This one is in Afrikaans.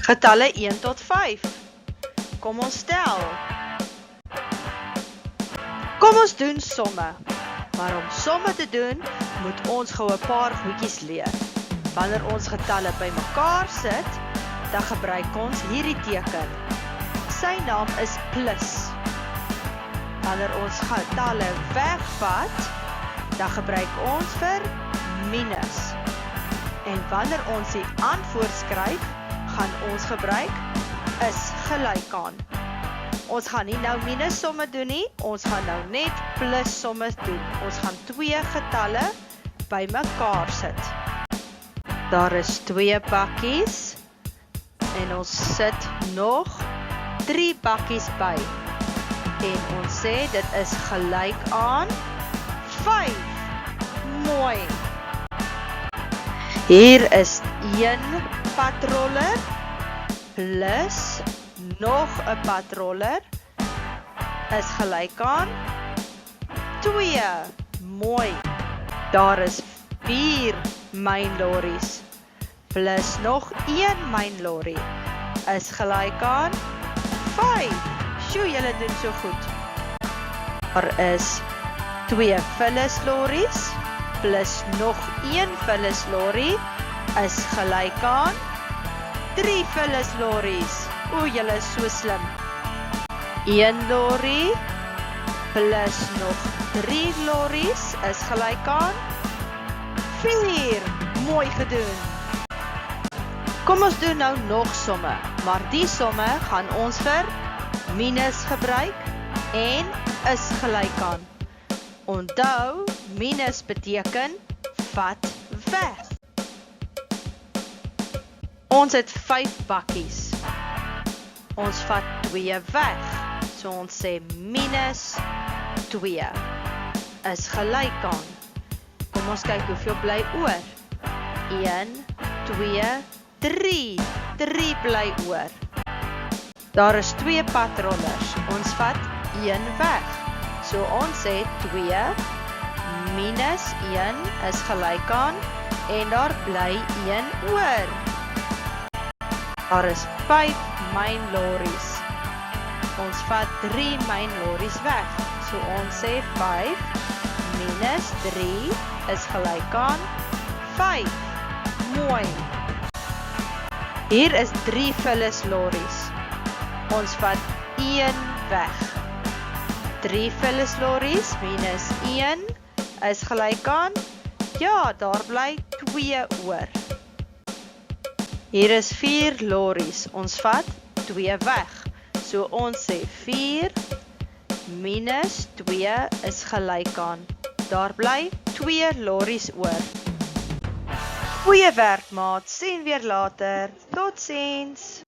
Getalle 1 tot 5. Kom ons tel. Kom ons doen somme. Maar om somme te doen, moet ons gou 'n paar goedjies leer. Wanneer ons getalle bymekaar sit, dan gebruik ons hierdie teken. Sy naam is plus. Wanneer ons getalle wegvat, dan gebruik ons vir minus. En wanneer ons die antwoord skryf, gaan ons gebruik is gelyk aan. Ons gaan nie nou minus somme doen nie, ons gaan nou net plus somme doen. Ons gaan twee getalle bymekaar sit. Daar is 2 bakkies en ons sit nog 3 bakkies by. En ons sê dit is gelyk aan 5. Mooi. Hier is 1 patroller plus nog 'n patroller is gelyk aan 2. Mooi. Daar is 4 mynlorries plus nog 1 mynlorry is gelyk aan 5. Sjoe, julle doen so goed. Daar is 2 vullislorries plus nog 1 vullislorry is gelyk aan 3 vullislorries. O, julle is so slim. 1 lorry plus nog 3 lorries is gelyk aan 4. Mooi gedoen. Kom ons doen nou nog somme, maar die somme gaan ons vir minus gebruik en is gelyk aan. Onthou, minus beteken vat weg. Ons het 5 bakkies. Ons vat 2 weg. So ons sê minus 2 is gelyk aan. Kom ons kyk hoeveel bly oor. 1, 2, 3. 3 bly oor. Daar is 2 patrollers. Ons vat 1 weg. So ons sê 2 minus 1 is gelyk aan en daar bly 1 oor. Daar is 5 mynlorries. Ons vat 3 mynlorries weg. So ons sê 5 minus 3 is gelyk aan 5. Mooi. Hier is 3 vullislorries. Ons vat 1 weg. 3 vullislorries minus 1 is gelyk aan, ja, daar bly 2 oor. Hier is 4 lorries. Ons vat 2 weg. So ons sê 4 minus 2 is gelyk aan. Daar bly 2 lorries oor. Goeie werk, maat. Sien weer later. Totsiens.